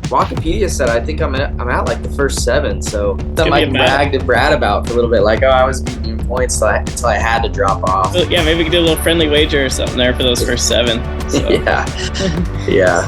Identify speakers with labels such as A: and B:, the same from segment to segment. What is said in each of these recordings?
A: Wikipedia said I think I'm at like the first 7, so something I can brag to Brad about for a little bit. Like, I was beating you in points until I had to drop off.
B: So, yeah, maybe we could do a little friendly wager or something there for those first 7. So.
A: Yeah.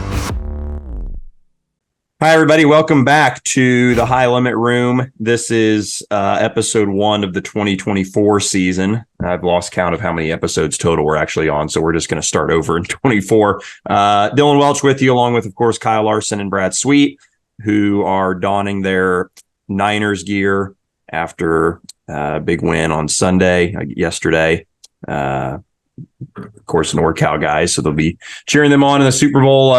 C: Hi, everybody. Welcome back to the High Limit Room. This is episode 1 of the 2024 season. I've lost count of how many episodes total we're actually on, so we're just going to start over in 24. Dylan Welch with you, along with, of course, Kyle Larson and Brad Sweet, who are donning their Niners gear after a big win on Sunday, yesterday. Of course, NorCal guys, so they'll be cheering them on in the Super Bowl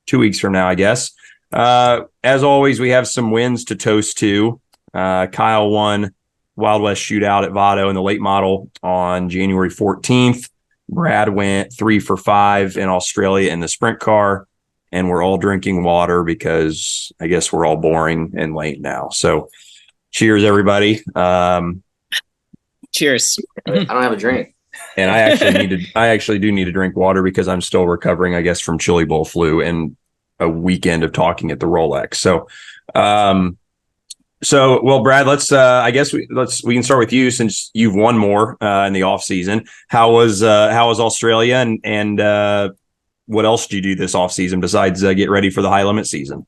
C: 2 weeks from now, I guess. As always, we have some wins to toast to. Kyle won Wild West Shootout at Vado in the late model on January 14th. Brad went 3 for 5 in Australia in the sprint car, and we're all drinking water because I guess we're all boring and late now. So cheers, everybody.
B: Cheers.
A: I don't have a drink.
C: And I actually do need to drink water because I'm still recovering, I guess, from Chili Bowl flu and a weekend of talking at the Rolex. So, well, Brad, we can start with you since you've won more in the off season. How was Australia and what else did you do this off season besides get ready for the high limit season?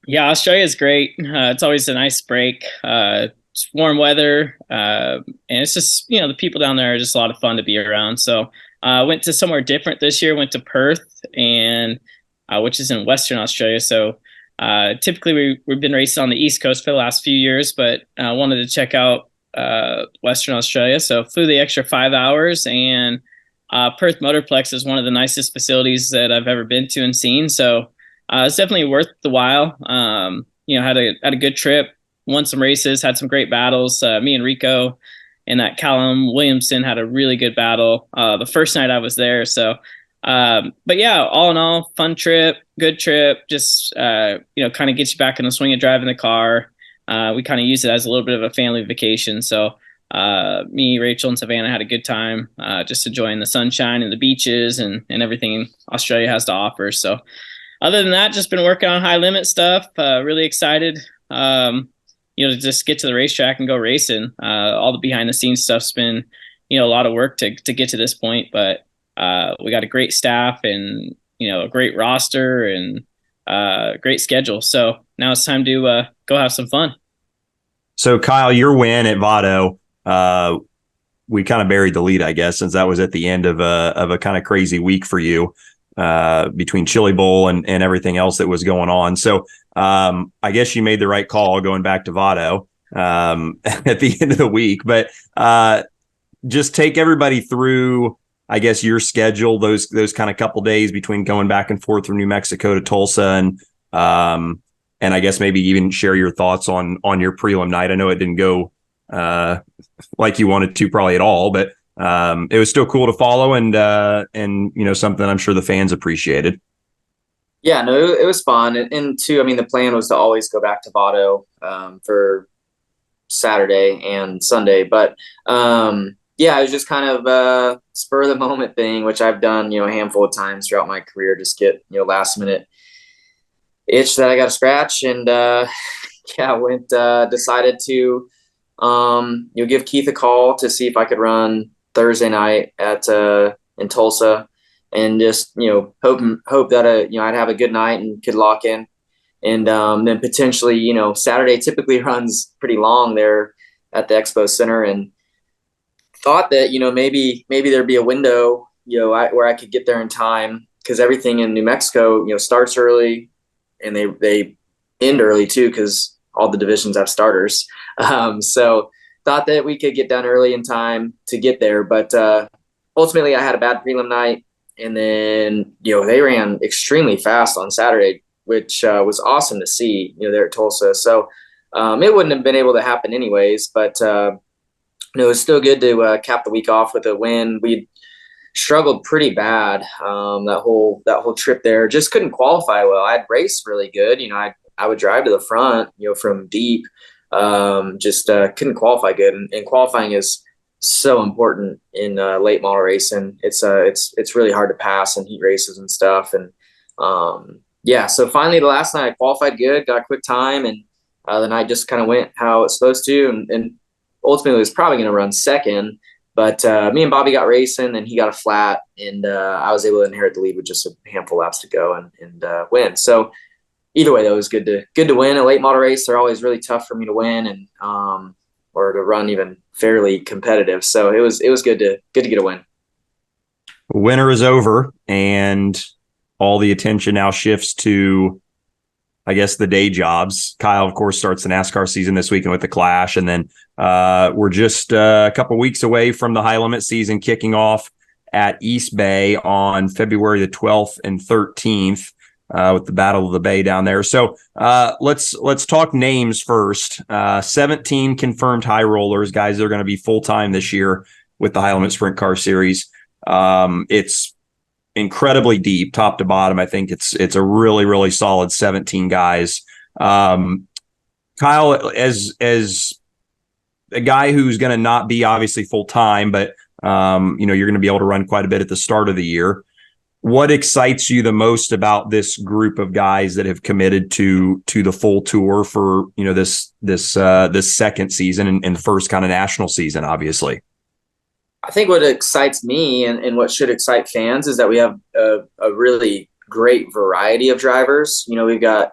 B: Yeah, Australia is great. It's always a nice break. It's warm weather, and it's just, the people down there are just a lot of fun to be around. So I went to somewhere different this year. Went to Perth, and which is in Western Australia. So typically we've been racing on the East Coast for the last few years, but I wanted to check out Western Australia. So flew the extra 5 hours, and Perth Motorplex is one of the nicest facilities that I've ever been to and seen. So it's definitely worth the while. Had a good trip, won some races, had some great battles. Me and Rico and that Callum Williamson had a really good battle the first night I was there. So but yeah, all in all, fun trip, good trip, just, kind of gets you back in the swing of driving the car. We kind of use it as a little bit of a family vacation. So, me, Rachel, and Savannah had a good time, just enjoying the sunshine and the beaches and everything Australia has to offer. So other than that, just been working on high limit stuff, really excited, to just get to the racetrack and go racing. All the behind the scenes stuff's been, a lot of work to get to this point, but we got a great staff and, a great roster and great schedule. So now it's time to go have some fun. So
C: Kyle, your win at Vado, we kind of buried the lead, I guess, since that was at the end of a kind of crazy week for you between Chili Bowl and everything else that was going on. So I guess you made the right call going back to Vado at the end of the week. But just take everybody through, I guess, your schedule, those kind of couple days between going back and forth from New Mexico to Tulsa, and I guess maybe even share your thoughts on your prelim night. I know it didn't go like you wanted to probably at all, but it was still cool to follow and something I'm sure the fans appreciated.
A: Yeah, no, it was fun. And too, the plan was to always go back to Vado for Saturday and Sunday, but yeah, it was just kind of a spur of the moment thing, which I've done, a handful of times throughout my career, just get, last minute itch that I got to scratch. And decided to, give Keith a call to see if I could run Thursday night in Tulsa, and just, hope that, I'd have a good night and could lock in. And then potentially, Saturday typically runs pretty long there at the Expo Center, and thought that, maybe there'd be a window, where I could get there in time, because everything in New Mexico, starts early and they end early too, because all the divisions have starters. So thought that we could get done early in time to get there. But ultimately I had a bad prelim night, and then, they ran extremely fast on Saturday, which was awesome to see, there at Tulsa. So it wouldn't have been able to happen anyways, but it was still good to cap the week off with a win. We struggled pretty bad that whole trip there. Just couldn't qualify well. I'd raced really good. I would drive to the front, from deep. Just couldn't qualify good. And qualifying is so important in late model racing. It's really hard to pass in heat races and stuff. And Yeah, so finally the last night I qualified good, got a quick time, and the night just kind of went how it's supposed to, and ultimately was probably going to run second, but me and Bobby got racing, and he got a flat, and I was able to inherit the lead with just a handful of laps to go and win. So either way, though, it was good to win a late model race. They're always really tough for me to win, and or to run even fairly competitive. So it was good to get a win.
C: Winter is over, and all the attention now shifts to, I guess, the day jobs. Kyle, of course, starts the NASCAR season this weekend with the Clash, and then we're just a couple weeks away from the high limit season kicking off at East Bay on February the 12th and 13th with the Battle of the Bay down there. So let's talk names first. 17 confirmed high rollers, guys that are going to be full-time this year with the High Limit Sprint Car Series. It's incredibly deep, top to bottom. I think it's a really, really solid 17 guys. Kyle, as a guy who's going to not be obviously full time, but you're going to be able to run quite a bit at the start of the year. What excites you the most about this group of guys that have committed to the full tour for this second season and first kind of national season, obviously?
A: I think what excites me and what should excite fans is that we have a really great variety of drivers. We've got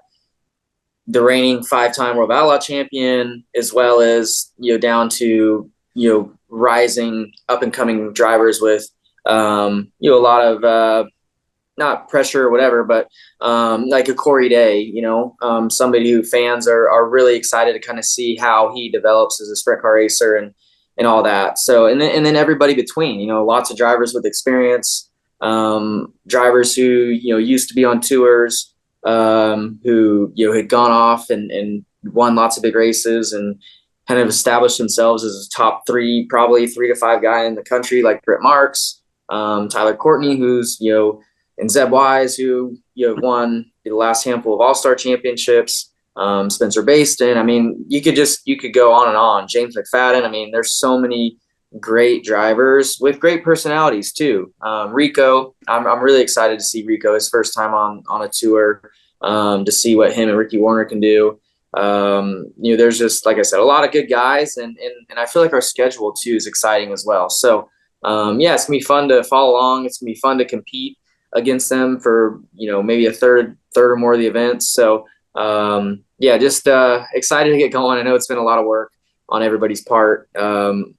A: the reigning 5-time World Outlaw champion, as well as, down to, rising up and coming drivers with, a lot of, not pressure or whatever, but like a Corey Day, somebody who fans are really excited to kind of see how he develops as a sprint car racer and all that. So, and then everybody between, lots of drivers with experience, drivers who, used to be on tours, who, had gone off and won lots of big races and kind of established themselves as a top three, probably 3 to 5 guy in the country, like Britt Marks, Tyler Courtney, who's, and Zeb Wise, who, won the last handful of all-star championships. Spencer Baston. I mean, you could go on and on. James McFadden. I mean, there's so many great drivers with great personalities too. Rico, I'm really excited to see Rico his first time on a tour, to see what him and Ricky Warner can do. There's just, like I said, a lot of good guys, and I feel like our schedule too is exciting as well. So it's gonna be fun to follow along. It's gonna be fun to compete against them for maybe a third or more of the events. So just excited to get going. I know it's been a lot of work on everybody's part,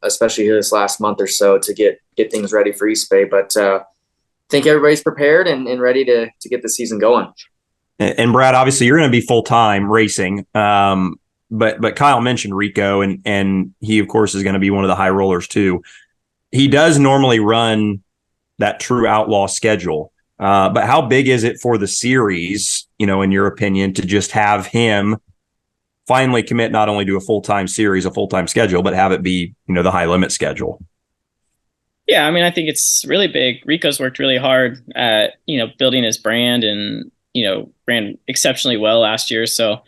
A: especially here this last month or so to get things ready for East Bay. But I think everybody's prepared and ready to get the season going.
C: And Brad, obviously you're going to be full-time racing. But Kyle mentioned Rico, and he, of course, is going to be one of the high rollers too. He does normally run that true outlaw schedule. But how big is it for the series, in your opinion, to just have him finally commit not only to a full-time series, a full-time schedule, but have it be, the high limit schedule?
B: Yeah, I mean, I think it's really big. Rico's worked really hard at, building his brand and, ran exceptionally well last year. So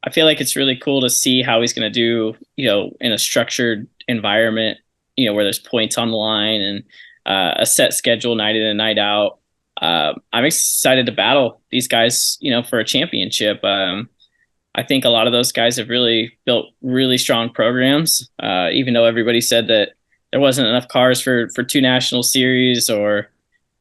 B: I feel like it's really cool to see how he's going to do, in a structured environment, where there's points on the line and a set schedule night in and night out. I'm excited to battle these guys, for a championship. I think a lot of those guys have really built really strong programs, even though everybody said that there wasn't enough cars for 2 national series or,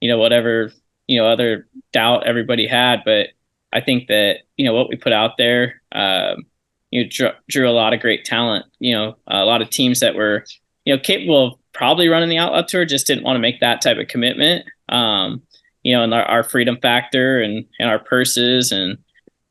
B: whatever, other doubt everybody had. But I think that, what we put out there, drew a lot of great talent, a lot of teams that were, capable of probably running the Outlaw Tour, just didn't want to make that type of commitment. And our freedom factor and our purses and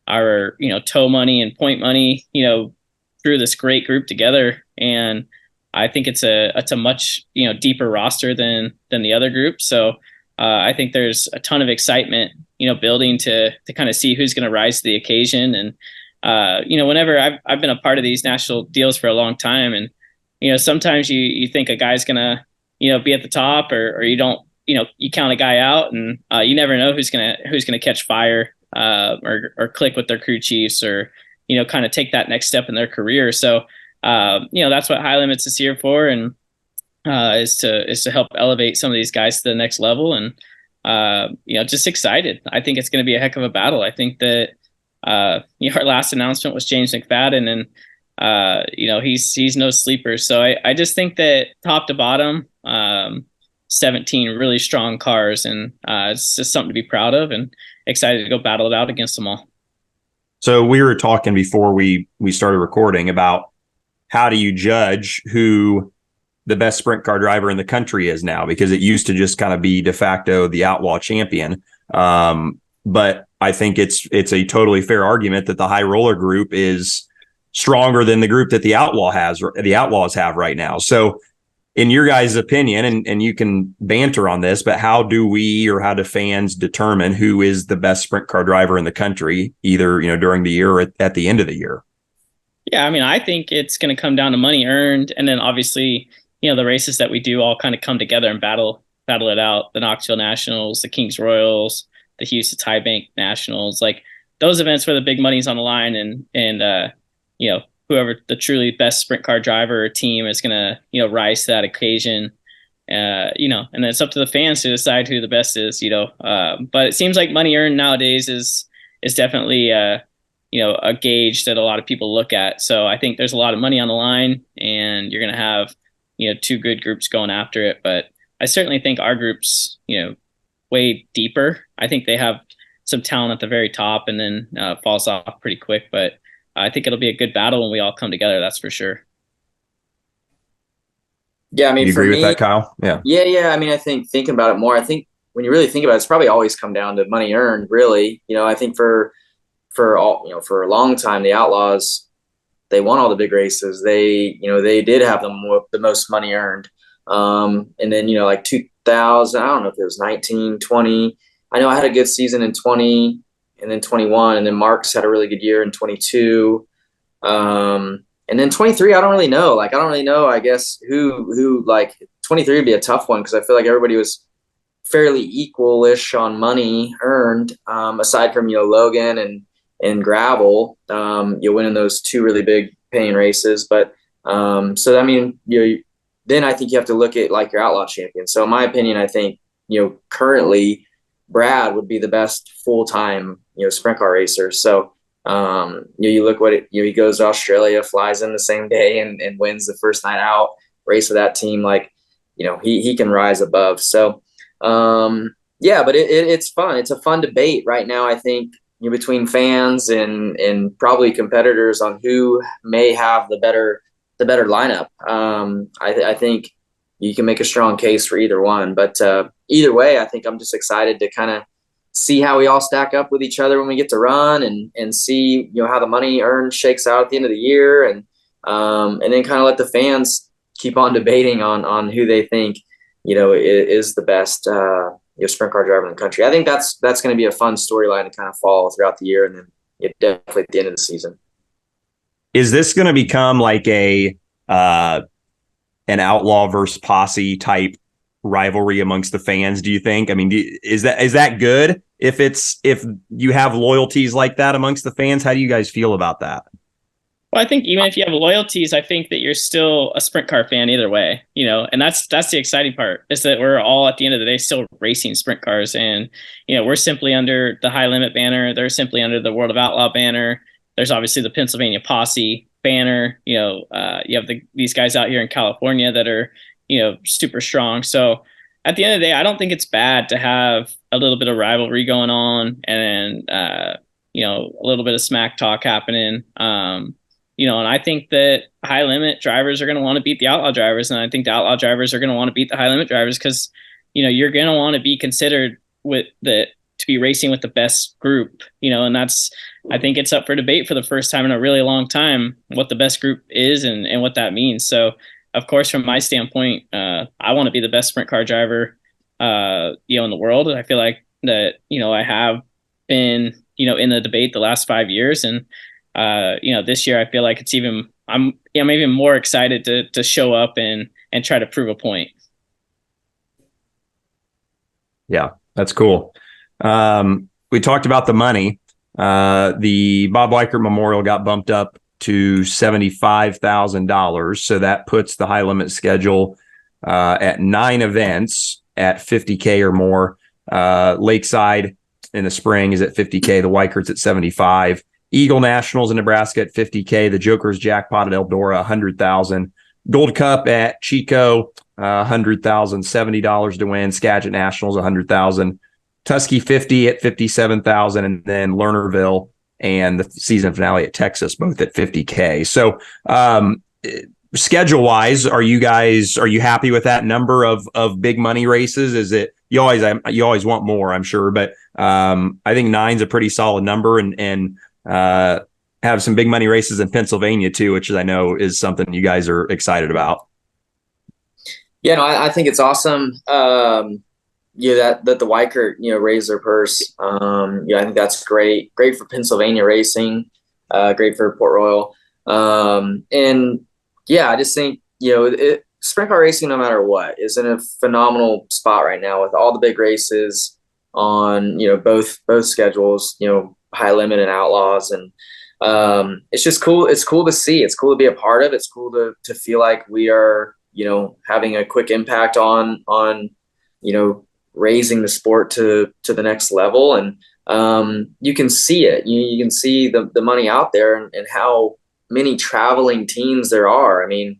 B: our, tow money and point money, drew this great group together. And I think it's a much, deeper roster than the other group. So I think there's a ton of excitement, building to kind of see who's going to rise to the occasion. And, whenever I've been a part of these national deals for a long time, and, sometimes you think a guy's going to, be at the top or you don't, you count a guy out, and you never know who's gonna catch fire or click with their crew chiefs or kind of take that next step in their career. So that's what High Limits is here for, and is to help elevate some of these guys to the next level. And just excited. I think it's going to be a heck of a battle. I think that our last announcement was James McFadden, and he's no sleeper. So I just think that top to bottom, 17 really strong cars, and it's just something to be proud of, and excited to go battle it out against them all.
C: So we were talking before we started recording about how do you judge who the best sprint car driver in the country is now, because it used to just kind of be de facto the outlaw champion. But I think it's a totally fair argument that the high roller group is stronger than the group that the outlaws have right now. So in your guys' opinion, and you can banter on this, but how do fans determine who is the best sprint car driver in the country, either, during the year or at the end of the year?
B: Yeah, I mean, I think it's going to come down to money earned, and then obviously, the races that we do all kind of come together and battle it out. The Knoxville Nationals, the Kings Royals, the Houston High Bank Nationals, like those events where the big money's on the line, and whoever the truly best sprint car driver or team is going to, rise to that occasion. And then it's up to the fans to decide who the best is, but it seems like money earned nowadays is definitely, a gauge that a lot of people look at. So I think there's a lot of money on the line, and you're going to have, two good groups going after it. But I certainly think our group's, way deeper. I think they have some talent at the very top, and then falls off pretty quick. But I think it'll be a good battle when we all come together. That's for sure.
A: Yeah, I mean,
C: you agree with that, Kyle? Yeah.
A: Yeah. I mean, I think thinking about it more, I think when you really think about it, it's probably always come down to money earned, really. I think for a long time, the Outlaws, they won all the big races. They did have the most money earned. And then, like 2000, I don't know if it was 19, 20. I know I had a good season in 20 and then 21, and then Marks had a really good year in 22. And then 23, I don't really know. I guess who 23 would be a tough one, because I feel like everybody was fairly equal-ish on money earned, aside from, Logan and Gravel, winning those two really big paying races. But so, I mean, then I think you have to look at like your outlaw champion. So in my opinion, I think, currently Brad would be the best full-time, sprint car racer. So, you look he goes to Australia, flies in the same day and wins the first night out race with that team. Like, he can rise above. So, yeah, but it's fun. It's a fun debate right now, I think, between fans and probably competitors on who may have the better lineup. I think you can make a strong case for either one, but either way, I think I'm just excited to kind of see how we all stack up with each other when we get to run, and see how the money earned shakes out at the end of the year, and then kind of let the fans keep on debating on who they think is the best sprint car driver in the country. I think that's going to be a fun storyline to kind of follow throughout the year, and then definitely at the end of the season.
C: Is this going to become like an outlaw versus posse type rivalry amongst the fans, do you think? I mean, is that good if you have loyalties like that amongst the fans? How do you guys feel about that?
B: Well, I think even if you have loyalties, I think that you're still a sprint car fan either way, and that's the exciting part, is that we're all at the end of the day still racing sprint cars, and we're simply under the High Limit banner. They're simply under the World of Outlaw banner. There's obviously the Pennsylvania Posse banner. You have these guys out here in California that are super strong. So at the end of the day, I don't think it's bad to have a little bit of rivalry going on, and a little bit of smack talk happening. And I think that high limit drivers are going to want to beat the outlaw drivers. And I think the outlaw drivers are going to want to beat the high limit drivers, because, you're going to want to be considered to be racing with the best group, and I think it's up for debate for the first time in a really long time, what the best group is and what that means. So of course, from my standpoint, I want to be the best sprint car driver, in the world. I feel like that, I have been, in the debate the last 5 years, and this year I feel like I'm even more excited to show up and try to prove a point.
C: Yeah, that's cool. We talked about the money. The Bob Weichert Memorial got bumped up to $75,000. So that puts the high limit schedule at 9 events at $50K or more. Lakeside in the spring is at $50K. The Weikert's at $75. Eagle Nationals in Nebraska at $50K. The Joker's Jackpot at Eldora, $100,000. Gold Cup at Chico, $100,000, $70 to win. Skagit Nationals, $100,000. Tusky 50 at $57,000, and then Lernerville and the season finale at Texas, both at $50K. So, schedule wise, are you happy with that number of big money races? Is it you always want more, I'm sure, but I think 9's a pretty solid number, and have some big money races in Pennsylvania too, which I know is something you guys are excited about.
A: Yeah, no, I think it's awesome. That the Weikert, raised their purse. I think that's great for Pennsylvania racing, great for Port Royal. And yeah, I just think, sprint car racing, no matter what, is in a phenomenal spot right now with all the big races on, both schedules, high limit and outlaws. And it's just cool. It's cool to see. It's cool to be a part of. It's cool to feel like we are, having a quick impact on, raising the sport to the next level. And you can see it. You can see the money out there and how many traveling teams there are. I mean,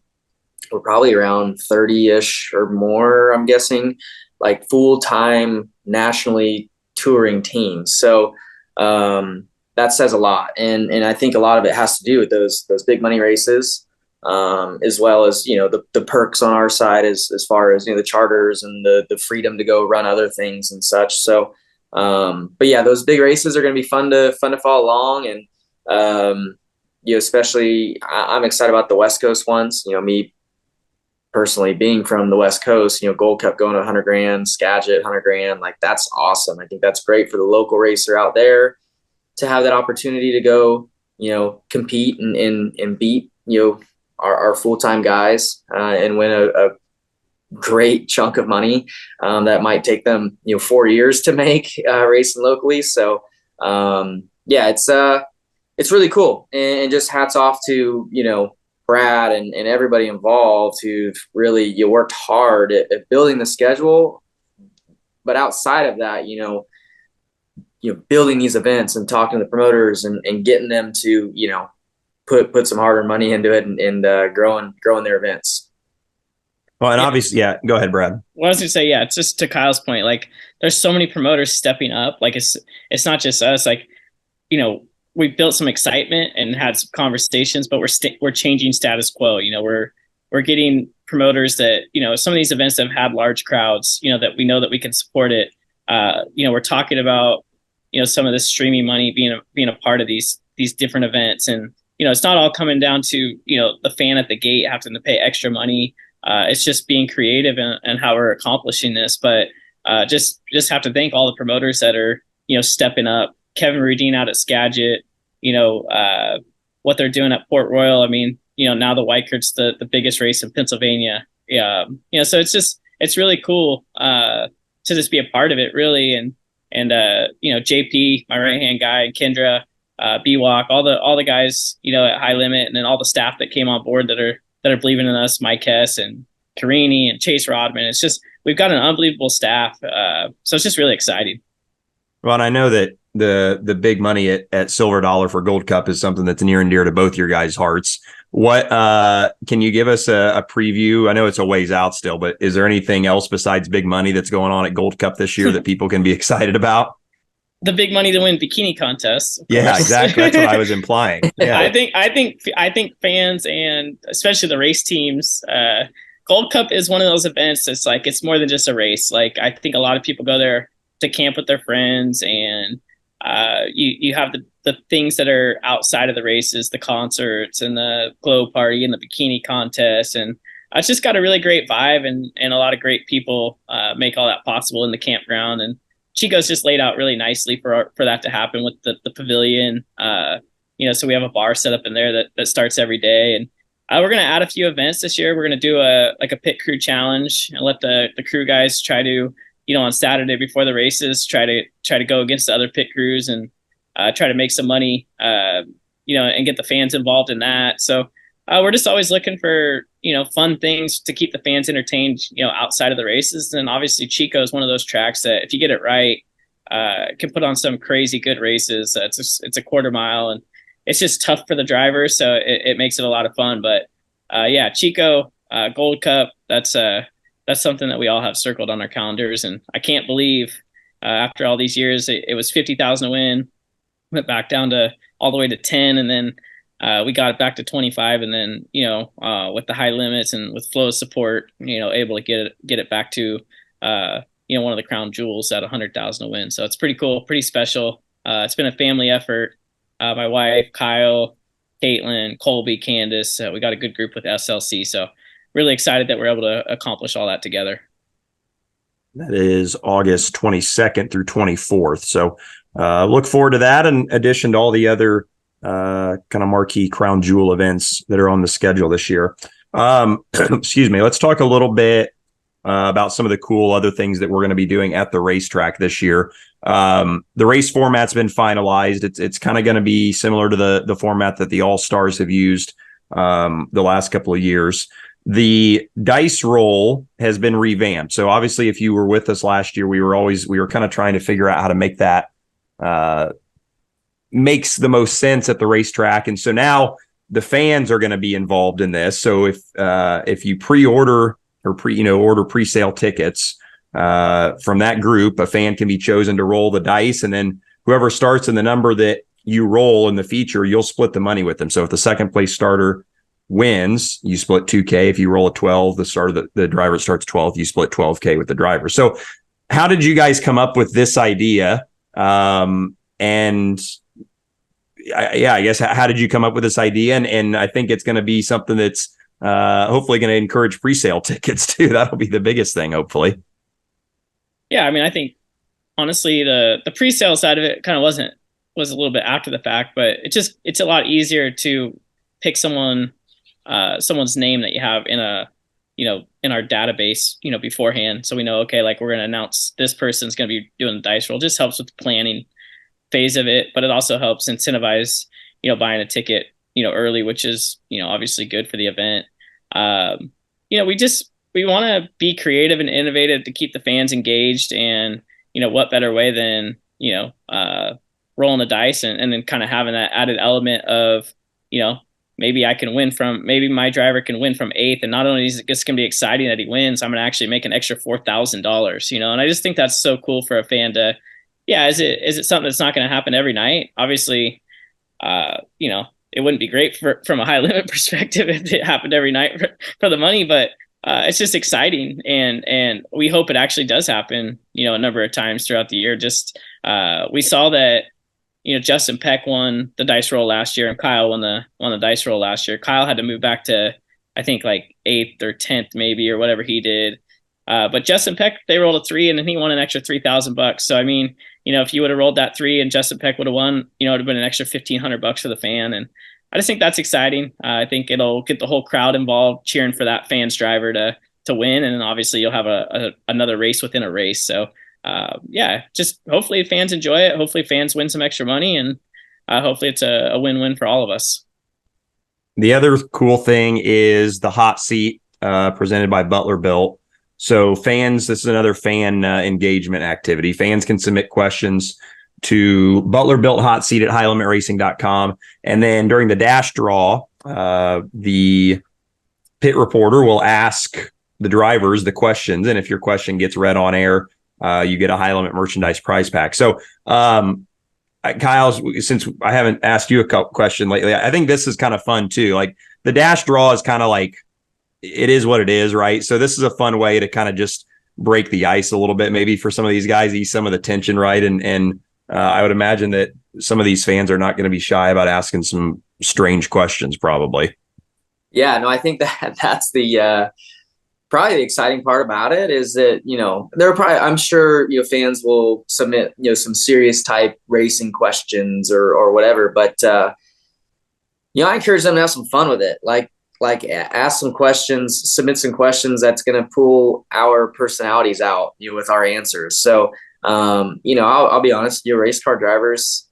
A: we're probably around 30-ish or more, I'm guessing, like full-time nationally touring teams. So that says a lot. And I think a lot of it has to do with those big money races, as well as, the perks on our side as far as, the charters and the freedom to go run other things and such. So, but yeah, those big races are going to be fun to follow along. And, especially I'm excited about the West Coast ones, me personally being from the West Coast, Gold Cup going to 100 grand, Skagit 100 grand, like that's awesome. I think that's great for the local racer out there to have that opportunity to go, compete and beat, our full-time guys, and win a great chunk of money, that might take them, 4 years to make, racing locally. So, yeah, it's really cool. And just hats off to, Brad and everybody involved who've really, worked hard at building the schedule. But outside of that, building these events and talking to the promoters and getting them to, put some hard-earned money into it and growing their events.
C: Well, and obviously, yeah, go ahead, Brad.
B: Well, I was gonna say, yeah, it's just to Kyle's point. Like, there's so many promoters stepping up. Like, it's not just us. Like, we built some excitement and had some conversations, but we're changing status quo. We're getting promoters that, some of these events that have had large crowds, that we know that we can support it. We're talking about, some of the streaming money being a part of these different events. And, it's not all coming down to, the fan at the gate having to pay extra money. It's just being creative and how we're accomplishing this. But just have to thank all the promoters that are, stepping up. Kevin Rudine out at Skagit, what they're doing at Port Royal. I mean, now the Weikert's the biggest race in Pennsylvania. Yeah. So it's really cool to just be a part of it, really. And JP, my right-hand guy, and Kendra, BWalk, all the guys, at High Limit, and then all the staff that came on board that are believing in us, Mike Hess and Carini and Chase Rodman. It's just, we've got an unbelievable staff. So it's just really exciting.
C: Well, and I know that the big money at Silver Dollar for Gold Cup is something that's near and dear to both your guys' hearts. What can you give us a preview? I know it's a ways out still, but is there anything else besides big money that's going on at Gold Cup this year that people can be excited about?
B: The big money to win bikini contests.
C: Yeah, exactly. That's what I was implying. Yeah.
B: I think fans and especially the race teams, Gold Cup is one of those events that's like, it's more than just a race. Like, I think a lot of people go there to camp with their friends, and you have the things that are outside of the races, the concerts and the glow party and the bikini contest. And it's just got a really great vibe, and a lot of great people make all that possible in the campground. And Chico's just laid out really nicely for that to happen with the pavilion. So we have a bar set up in there that starts every day. And we're going to add a few events this year. We're going to do a pit crew challenge and let the crew guys try to, on Saturday before the races, try to go against the other pit crews and try to make some money, and get the fans involved in that. So We're just always looking for, fun things to keep the fans entertained, outside of the races. And obviously Chico is one of those tracks that if you get it right, can put on some crazy good races. It's a quarter mile and it's just tough for the drivers. So it makes it a lot of fun. But yeah, Chico, Gold Cup, that's something that we all have circled on our calendars. And I can't believe after all these years, it was 50,000 to win, went back down to all the way to 10. And then we got it back to 25, and then with the high limits and with Flo's support, able to get it back to one of the crown jewels at 100,000 to win. So it's pretty cool, pretty special. It's been a family effort. My wife, Kyle, Caitlin, Colby, Candace. We got a good group with SLC, so really excited that we're able to accomplish all that together.
C: That is August 22nd through 24th. So look forward to that, in addition to all the other kind of marquee crown jewel events that are on the schedule this year. Excuse me. Let's talk a little bit about some of the cool other things that we're going to be doing at the racetrack this year. The race format's been finalized. It's kind of going to be similar to the format that the All-Stars have used the last couple of years. The dice roll has been revamped. So obviously, if you were with us last year, we were kind of trying to figure out how to make that makes the most sense at the racetrack. And so now the fans are going to be involved in this. So if you pre-order or order pre-sale tickets from that group, a fan can be chosen to roll the dice, and then whoever starts in the number that you roll in the feature, you'll split the money with them. So if the second place starter wins, you split $2K. If you roll a 12, the driver starts 12th, you split $12K with the driver. So how did you guys come up with this idea? And I guess, how did you come up with this idea? And I think it's going to be something that's hopefully going to encourage pre-sale tickets too. That'll be the biggest thing, hopefully.
B: Yeah, I mean, I think honestly the pre-sale side of it kind of was a little bit after the fact, but it's a lot easier to pick someone's name that you have in our database, beforehand. So we know, okay, like we're going to announce this person's going to be doing the dice roll. It just helps with the planning phase of it, but it also helps incentivize, buying a ticket, early, which is, obviously good for the event. We want to be creative and innovative to keep the fans engaged, and, what better way than, rolling the dice and then kind of having that added element of, maybe maybe my driver can win from 8th. And not only is it just going to be exciting that he wins, I'm going to actually make an extra $4,000, and I just think that's so cool for a fan to, yeah, is it something that's not going to happen every night? Obviously, it wouldn't be great from a high limit perspective if it happened every night for the money, but it's just exciting, and we hope it actually does happen, a number of times throughout the year. Just we saw that, Justin Peck won the dice roll last year, and Kyle won the dice roll last year. Kyle had to move back to, I think, like 8th or 10th maybe, or whatever he did. But Justin Peck, they rolled a 3, and then he won an extra $3,000. So I mean, if you would have rolled that 3 and Justin Peck would have won, it would have been an extra $1,500 for the fan. And I just think that's exciting. I think it'll get the whole crowd involved, cheering for that fan's driver to win. And then obviously you'll have another race within a race. So yeah, just hopefully fans enjoy it. Hopefully fans win some extra money, and hopefully it's a win-win for all of us.
C: The other cool thing is the hot seat presented by Butler Built. So fans, this is another fan engagement activity. Fans can submit questions to Butler Built Hot Seat at highlimitracing.com. And then during the dash draw, the pit reporter will ask the drivers the questions. And if your question gets read on air, you get a High Limit merchandise prize pack. So, Kyle, since I haven't asked you a question lately, I think this is kind of fun too. Like the dash draw is kind of like, it is what it is, right? So this is a fun way to kind of just break the ice a little bit, maybe for some of these guys, ease some of the tension, right? And I would imagine that some of these fans are not going to be shy about asking some strange questions, probably.
A: Yeah, no, I think that's the probably the exciting part about it is that, I'm sure, fans will submit, some serious type racing questions or whatever, but, I encourage them to have some fun with it. Like ask some questions, submit some questions that's going to pull our personalities out, with our answers. So I'll be honest, race car drivers,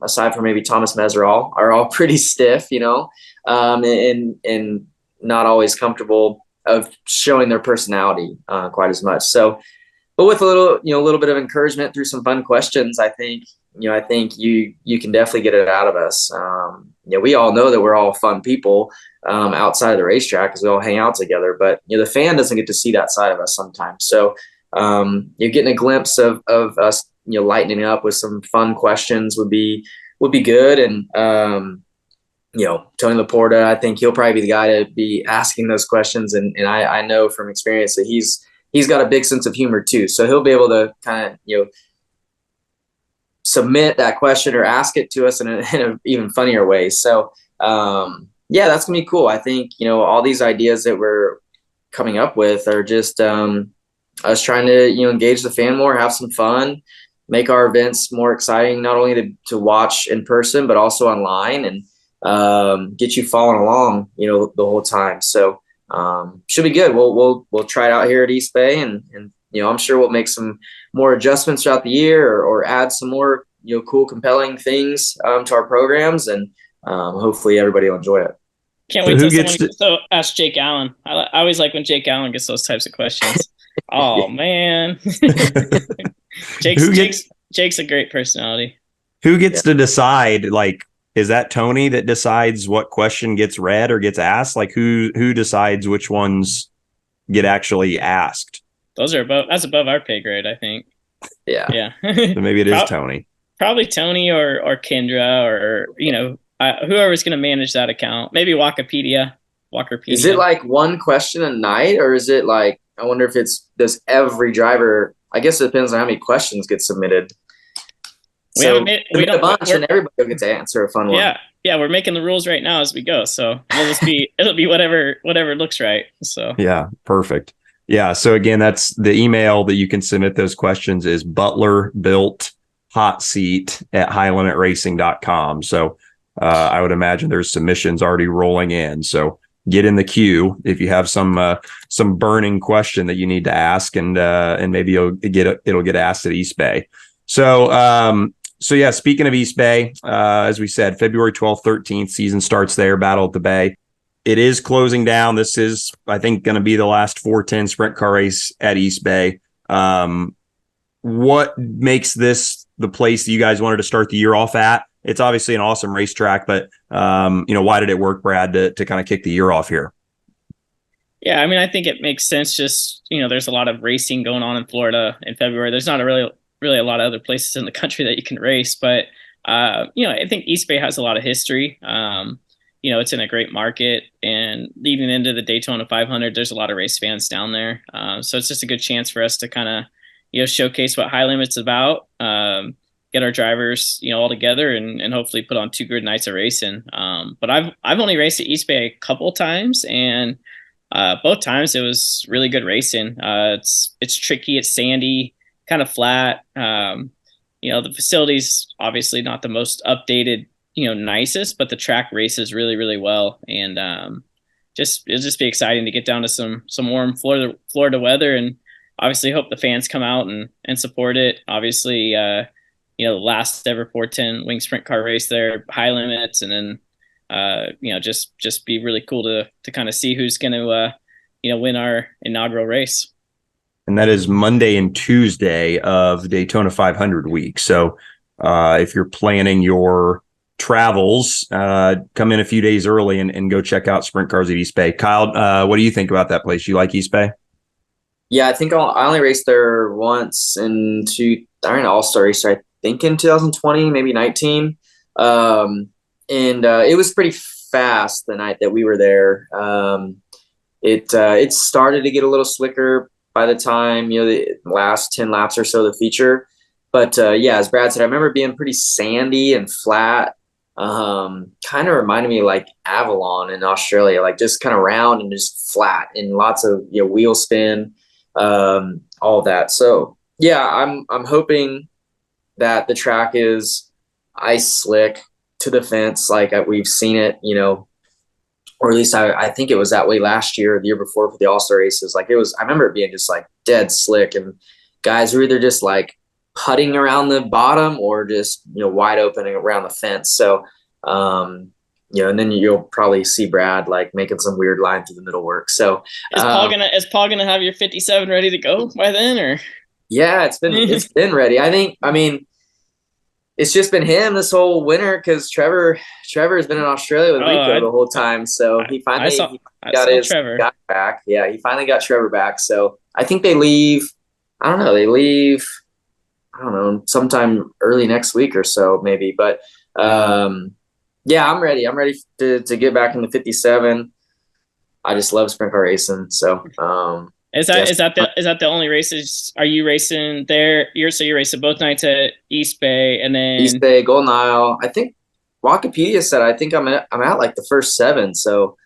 A: aside from maybe Thomas Meserol, are all pretty stiff, and not always comfortable of showing their personality quite as much. So, but with a little bit of encouragement through some fun questions, I think you can definitely get it out of us. We all know that we're all fun people outside of the racetrack because we all hang out together, but the fan doesn't get to see that side of us sometimes. So you're getting a glimpse of us, lightening up with some fun questions would be good. And Tony Laporta, I think he'll probably be the guy to be asking those questions, and I know from experience that he's got a big sense of humor too. So he'll be able to kind of, submit that question or ask it to us in a even funnier way. So, that's going to be cool. I think, all these ideas that we're coming up with are just us trying to, engage the fan more, have some fun, make our events more exciting, not only to watch in person, but also online, and get you following along, the whole time. So, should be good. We'll try it out here at East Bay, and I'm sure we'll make some more adjustments throughout the year, or add some more cool, compelling things to our programs, and hopefully everybody will enjoy it.
B: Can't wait till ask Jake Allen. I always like when Jake Allen gets those types of questions. Oh man, Jake's a great personality.
C: Who gets to decide? Like, is that Tony that decides what question gets read or gets asked? Like, who decides which ones get actually asked?
B: That's above our pay grade, I think.
A: Yeah.
C: So maybe it is Tony.
B: Probably Tony or Kendra, or whoever's going to manage that account. Maybe Walkerpedia.
A: Is it like one question a night, or is it like, I wonder if does every driver? I guess it depends on how many questions get submitted. We made a bunch, and everybody will get to answer a fun one.
B: Yeah, we're making the rules right now as we go, so it'll be whatever looks right. So
C: yeah, perfect. Yeah. So again, that's the email that you can submit those questions is Butler Built hot seat at highlimitracing.com. So I would imagine there's submissions already rolling in. So get in the queue if you have some burning question that you need to ask, and maybe it'll get asked at East Bay. So yeah, speaking of East Bay, as we said, February 12th, 13th, season starts there, Battle at the Bay. It is closing down. This is, I think, going to be the last 410 sprint car race at East Bay. What makes this the place that you guys wanted to start the year off at? It's obviously an awesome racetrack, but why did it work, Brad, to kind of kick the year off here?
B: Yeah, I mean, I think it makes sense. Just, there's a lot of racing going on in Florida in February. There's not really a lot of other places in the country that you can race, but I think East Bay has a lot of history. It's in a great market, and leading into the Daytona 500, there's a lot of race fans down there. So it's just a good chance for us to kind of, showcase what High Limit's about, get our drivers, all together, and hopefully put on 2 good nights of racing. But I've only raced at East Bay a couple times, and both times it was really good racing. It's tricky, it's sandy, kind of flat. The facility's obviously not the most updated, nicest, but the track races really, really well. And it'll just be exciting to get down to some warm Florida weather, and obviously hope the fans come out and support it. Obviously, the last ever 410 wing sprint car race there, High Limits, and then just be really cool to kind of see who's going to win our inaugural race.
C: And that is Monday and Tuesday of Daytona 500 week. So if you're planning your travels, come in a few days early and go check out sprint cars at East Bay. Kyle, what do you think about that place? You like East Bay?
A: Yeah, I think I only raced there once in All-Star race, I think in 2020, maybe 19. It was pretty fast the night that we were there. It started to get a little slicker by the time, the last 10 laps or so of the feature. But as Brad said, I remember being pretty sandy and flat. Kind of reminded me of like Avalon in Australia, like just kind of round and just flat, and lots of wheel spin, all that. So I'm hoping that the track is ice slick to the fence, like we've seen it, or at least I think it was that way last year, or the year before for the All-Star races. Like I remember it being just like dead slick, and guys were either just like putting around the bottom or just, wide open around the fence. So, and then you'll probably see Brad like making some weird line through the middle work. So
B: is Paul gonna have your 57 ready to go by then, or?
A: Yeah, it's been ready. I mean, it's just been him this whole winter because Trevor has been in Australia with Rico the whole time. So he finally got his guy back. Yeah, he finally got Trevor back. So I think they leave. I don't know. They leave. I don't know, sometime early next week or so, maybe. But yeah, I'm ready. I'm ready to get back in the 57. I just love sprint car racing. So
B: is that the only races? Are you racing there? You're racing both nights at East Bay and then
A: East Bay, Golden Isle. I think Wikipedia said I think I'm at like the first 7. So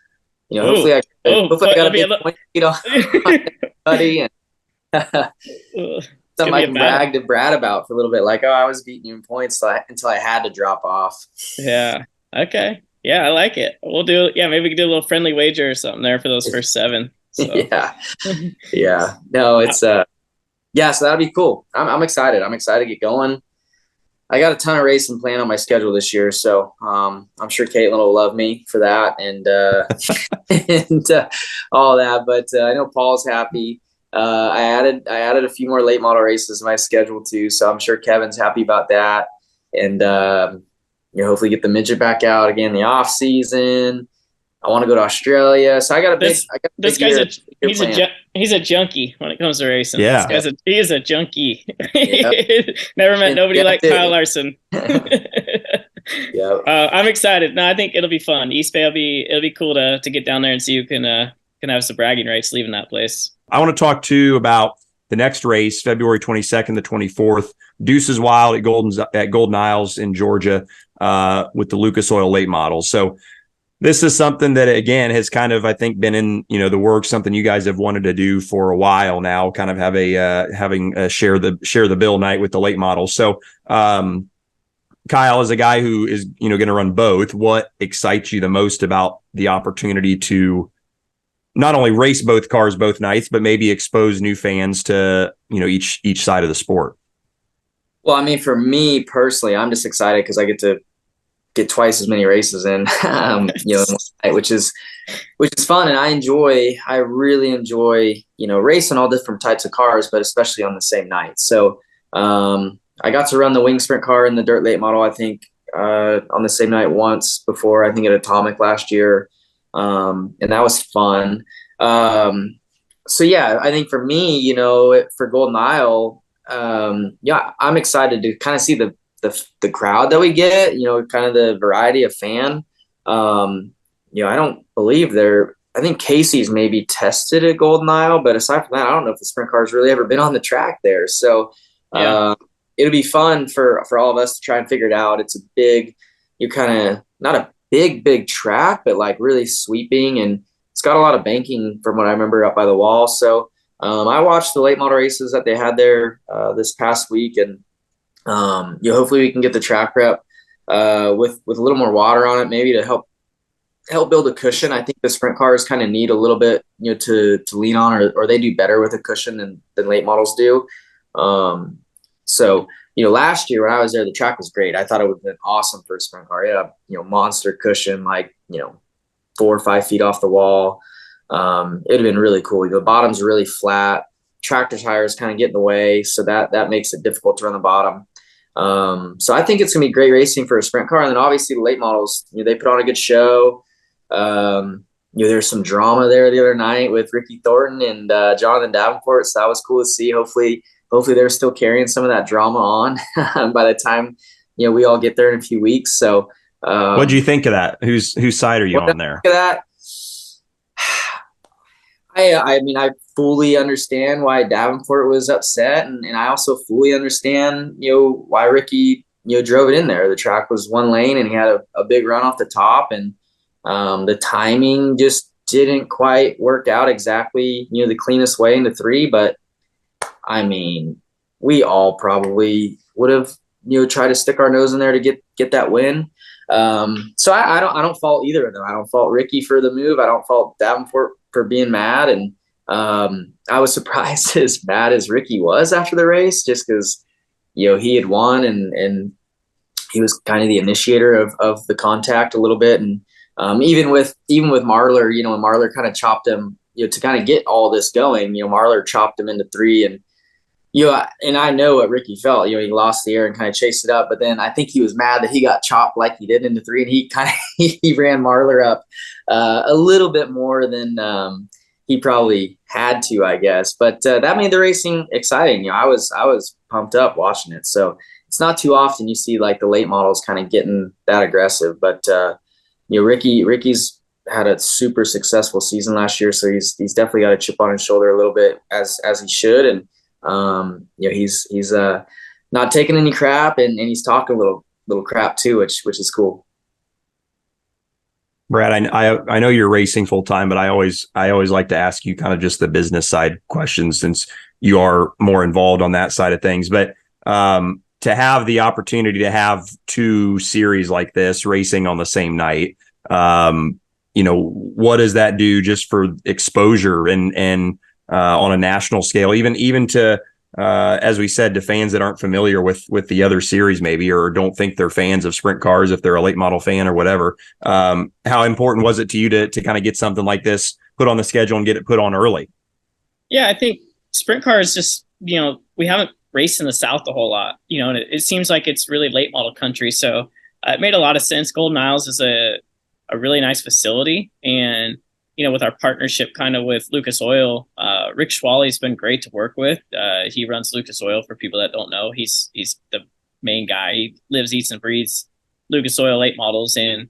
A: hopefully I got a big point on everybody and something I can brag to Brad about for a little bit. Like, I was beating you in points until I had to drop off.
B: Yeah. Okay. Yeah, I like it. We'll do. Yeah, maybe we could do a little friendly wager or something there for those first 7. So.
A: Yeah. Yeah. No, it's so that'd be cool. I'm excited. I'm excited to get going. I got a ton of racing planned on my schedule this year, so I'm sure Caitlin will love me for that and all that. But I know Paul's happy. I added a few more late model races to my schedule too, so I'm sure Kevin's happy about that. And hopefully get the midget back out again in the off season. I want to go to Australia, so I got a big.
B: This guy's he's a junkie when it comes to racing.
C: Yeah,
B: he is a junkie.
A: Yep.
B: Never met nobody like Kyle Larson.
A: Yeah,
B: I'm excited. No, I think it'll be fun. East Bay it'll be cool to get down there and see who can have some bragging rights leaving that place.
C: I want to talk too about the next race, February 22nd to 24th, Deuces Wild at Golden Isles in Georgia, with the Lucas Oil late models. So this is something that, again, has kind of, I think, been in, the works, something you guys have wanted to do for a while now, kind of have having a share the bill night with the late models. So Kyle is a guy who is, going to run both. What excites you the most about the opportunity to not only race both cars both nights, but maybe expose new fans to, each side of the sport?
A: Well, I mean, for me personally, I'm just excited because I get to get twice as many races in, which is fun. And I really enjoy, racing all different types of cars, but especially on the same night. So I got to run the wing sprint car in the dirt late model, I think, on the same night once before, I think at Atomic last year. And that was fun. So yeah, I think for me, for Golden Isle, I'm excited to kind of see the crowd that we get, kind of the variety of fan. I don't believe I think Casey's maybe tested at Golden Isle, but aside from that, I don't know if the sprint car's really ever been on the track there. So it'll be fun for all of us to try and figure it out. It's a big, not a big track, but like really sweeping, and it's got a lot of banking from what I remember up by the wall. So I watched the late model races that they had there this past week, and hopefully we can get the track rep with a little more water on it, maybe to help build a cushion. I think the sprint cars kind of need a little bit, to lean on, or they do better with a cushion than late models do. So last year when I was there, the track was great. I thought it would have been awesome for a sprint car. It had a monster cushion, like 4 or 5 feet off the wall. It'd have been really cool. The bottom's really flat. Tractor tires kind of get in the way, so that makes it difficult to run the bottom. So I think it's gonna be great racing for a sprint car. And then obviously the late models, they put on a good show. There's some drama there the other night with Ricky Thornton and Jonathan Davenport, so that was cool to see. Hopefully they're still carrying some of that drama on by the time we all get there in a few weeks. So
C: what do you think of that? Whose side are you on there?
A: That I mean, I fully understand why Davenport was upset, and I also fully understand why Ricky drove it in there. The track was one lane, and he had a big run off the top, and the timing just didn't quite work out exactly the cleanest way into 3. But I mean, we all probably would have tried to stick our nose in there to get that win. So I don't fault either of them. I don't fault Ricky for the move. I don't fault Davenport for being mad. And I was surprised as mad as Ricky was after the race, just because he had won, and he was kind of the initiator of the contact a little bit. And even with Marlar, when Marlar kind of chopped him, to kind of get all this going, Marlar chopped him into three. And and I know what Ricky felt. He lost the air and kind of chased it up, but then I think he was mad that he got chopped like he did into three, and he kind of he ran Marlar up a little bit more than he probably had to, I guess. But that made the racing exciting. I was pumped up watching it. So it's not too often you see like the late models kind of getting that aggressive. But Ricky's had a super successful season last year, so he's definitely got a chip on his shoulder a little bit, as he should. And he's not taking any crap, and he's talking a little crap too, which is cool.
C: Brad, I know you're racing full time, but I always like to ask you kind of just the business side questions, since you are more involved on that side of things. But to have the opportunity to have two series like this racing on the same night, what does that do just for exposure and on a national scale, even to as we said, to fans that aren't familiar with the other series, maybe, or don't think they're fans of sprint cars, if they're a late model fan or whatever. How important was it to you to kind of get something like this put on the schedule and get it put on early?
B: Yeah, I think sprint cars just, we haven't raced in the South a whole lot, and it seems like it's really late model country. So it made a lot of sense. Golden Isles is a really nice facility. And with our partnership kind of with Lucas Oil, Rick Schwally's been great to work with. He runs Lucas Oil, for people that don't know. He's the main guy. He lives, eats, and breathes Lucas Oil late models. And,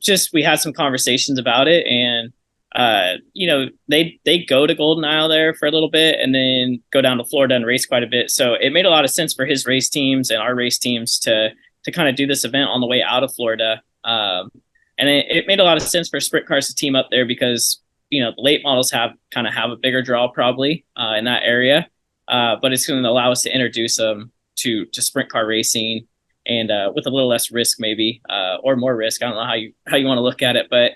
B: just we had some conversations about it. And, they go to Golden Isle there for a little bit and then go down to Florida and race quite a bit. So it made a lot of sense for his race teams and our race teams to kind of do this event on the way out of Florida. And it made a lot of sense for sprint cars to team up there because, the late models have a bigger draw probably in that area. But it's going to allow us to introduce them to sprint car racing and with a little less risk maybe, or more risk. I don't know how you want to look at it, but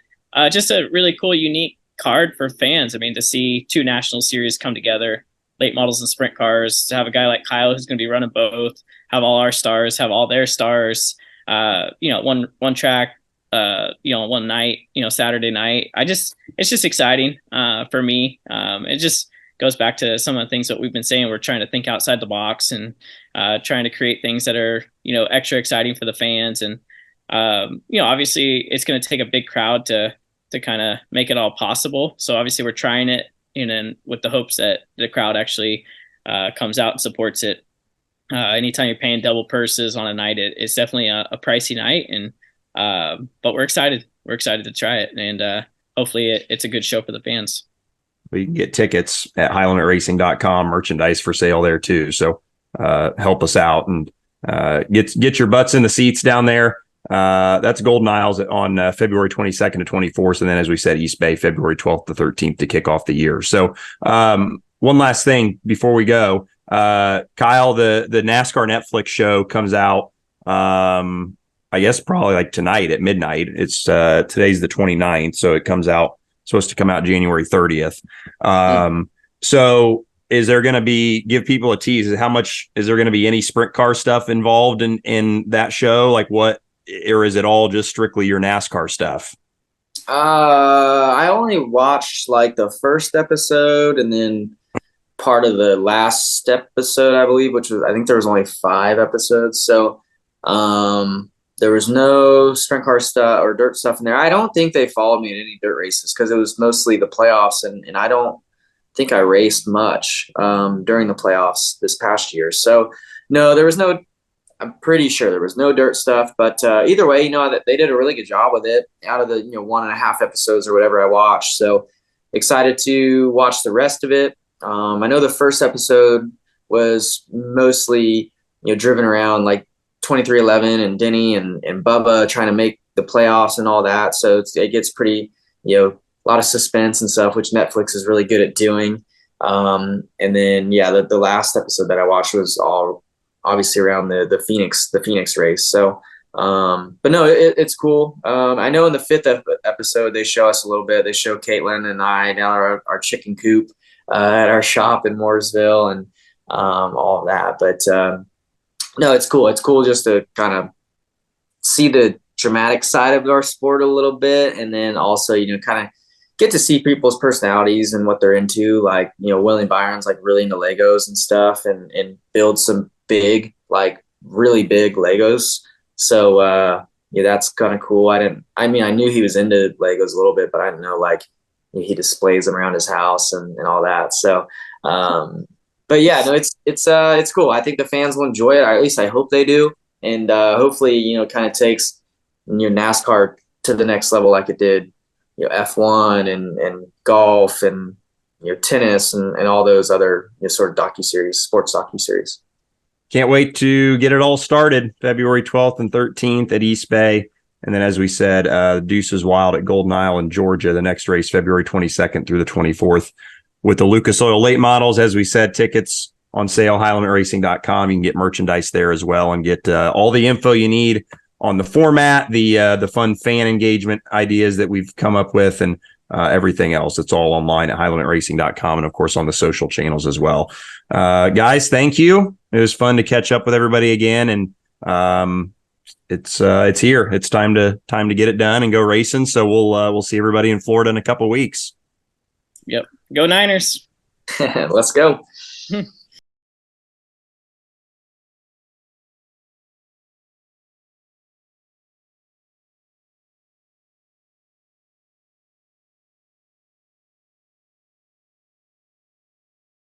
B: just a really cool, unique card for fans. I mean, to see two national series come together, late models and sprint cars, to have a guy like Kyle who's going to be running both, have all our stars, have all their stars, one track, one night, Saturday night. It's just exciting for me. It just goes back to some of the things that we've been saying. We're trying to think outside the box and trying to create things that are, extra exciting for the fans. And, obviously it's going to take a big crowd to kind of make it all possible. So obviously we're trying it, with the hopes that the crowd actually comes out and supports it. Anytime you're paying double purses on a night, it's definitely a pricey night. And, but we're excited. We're excited to try it, and hopefully it's a good show for the fans.
C: We can get tickets at highlimitracing.com, merchandise for sale there too. So help us out and get your butts in the seats down there. That's Golden Isles on February 22nd to 24th. And then, as we said, East Bay, February 12th to 13th to kick off the year. So one last thing before we go, Kyle, the NASCAR Netflix show comes out, I guess probably like tonight at midnight. It's today's the 29th. So it comes out, supposed to come out January 30th. So is there going to give people a tease? How much is there going to be any sprint car stuff involved in that show? Like what, or is it all just strictly your NASCAR stuff?
A: I only watched like the first episode and then part of the last episode, I believe, I think there was only 5 episodes. So, there was no sprint car stuff or dirt stuff in there. I don't think they followed me in any dirt races because it was mostly the playoffs, and I don't think I raced much during the playoffs this past year. So no, there was no. I'm pretty sure there was no dirt stuff. But either way, that they did a really good job with it out of the 1.5 episodes or whatever I watched. So excited to watch the rest of it. I know the first episode was mostly driven around like 2311 and Denny and Bubba trying to make the playoffs and all that. So it gets pretty, a lot of suspense and stuff, which Netflix is really good at doing. And then, the last episode that I watched was all obviously around the Phoenix race. So, but no, it's cool. I know in the 5th episode, they show us a little bit. They show Caitlin and I down our chicken coop at our shop in Mooresville. And all of that. But no, it's cool. It's cool just to kind of see the dramatic side of our sport a little bit, and then also, kind of get to see people's personalities and what they're into. Like, Willie Byron's like really into Legos and stuff, and build some big, like really big Legos. So yeah, that's kind of cool. I knew he was into Legos a little bit, but I didn't know like he displays them around his house and all that. So but yeah, no, it's cool. I think the fans will enjoy it, or at least I hope they do. And hopefully, kind of takes NASCAR to the next level like it did, F1 and golf and tennis and all those other sort of docuseries, sports docuseries.
C: Can't wait to get it all started February 12th and 13th at East Bay. And then, as we said, Deuces Wild at Golden Island, Georgia, the next race, February 22nd through the 24th. With the Lucas Oil late models, as we said, tickets on sale, highlimitracing.com. You can get merchandise there as well and get all the info you need on the format, the fun fan engagement ideas that we've come up with, and everything else. It's all online at highlimitracing.com and, of course, on the social channels as well. Guys, thank you. It was fun to catch up with everybody again, and it's here. It's time to get it done and go racing. So we'll see everybody in Florida in a couple of weeks.
B: Yep. Go Niners.
A: Let's go.